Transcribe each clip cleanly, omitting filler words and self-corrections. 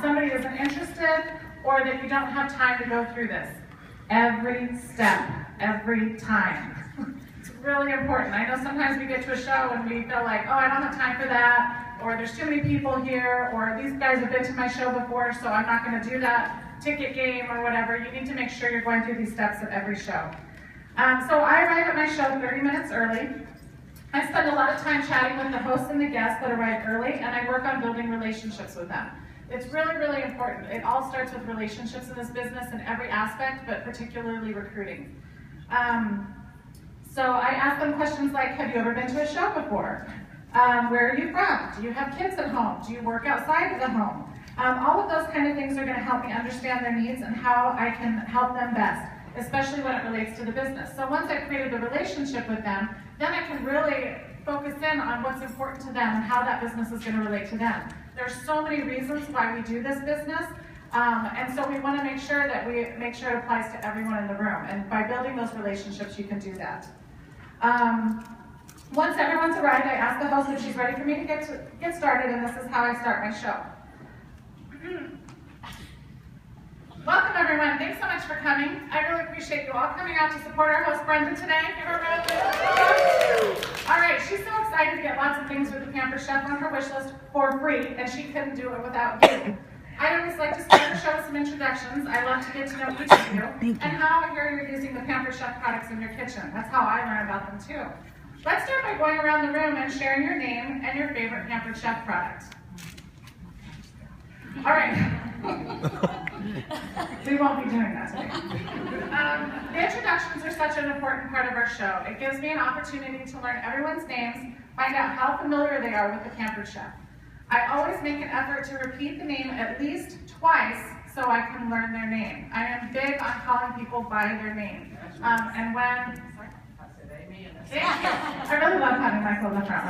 somebody isn't interested, or that you don't have time to go through this. Every step, every time. It's really important. I know sometimes we get to a show and we feel like, oh, I don't have time for that, or there's too many people here, or these guys have been to my show before, so I'm not going to do that ticket game or whatever. You need to make sure you're going through these steps at every show. So I arrive at my show 30 minutes early. I spend a lot of time chatting with the hosts and the guests that arrive early, and I work on building relationships with them. It's really, really important. It all starts with relationships in this business in every aspect, but particularly recruiting. So I ask them questions like, have you ever been to a show before? Where are you from? Do you have kids at home? Do you work outside of the home? All of those kind of things are going to help me understand their needs and how I can help them best, especially when it relates to the business. So once I've created a relationship with them, then I can really focus in on what's important to them and how that business is going to relate to them. There's so many reasons why we do this business, and so we want to make sure that we make sure it applies to everyone in the room. And by building those relationships, you can do that. Once everyone's arrived, I ask the host if she's ready for me to get started, and this is how I start my show. Welcome, everyone. Thanks so much for coming. I really appreciate you all coming out to support our host, Brenda, today. Give her a round of applause. All right, she's so excited to get lots of things with the Pampered Chef on her wish list for free, and she couldn't do it without you. I always like to start the show with some introductions. I love to get to know each of you and how I hear you're using the Pampered Chef products in your kitchen. That's how I learn about them, too. Let's start by going around the room and sharing your name and your favorite Pampered Chef product. All right. We won't be doing that today. The introductions are such an important part of our show. It gives me an opportunity to learn everyone's names, find out how familiar they are with the Pampered Chef. I always make an effort to repeat the name at least twice so I can learn their name. I am big on calling people by their name. And when... Thank you. I really love having Michael in the front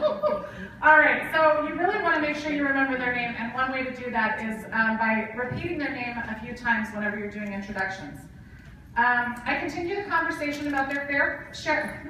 row. All right, so you really want to make sure you remember their name, and one way to do that is by repeating their name a few times whenever you're doing introductions. I continue the conversation about their fair share.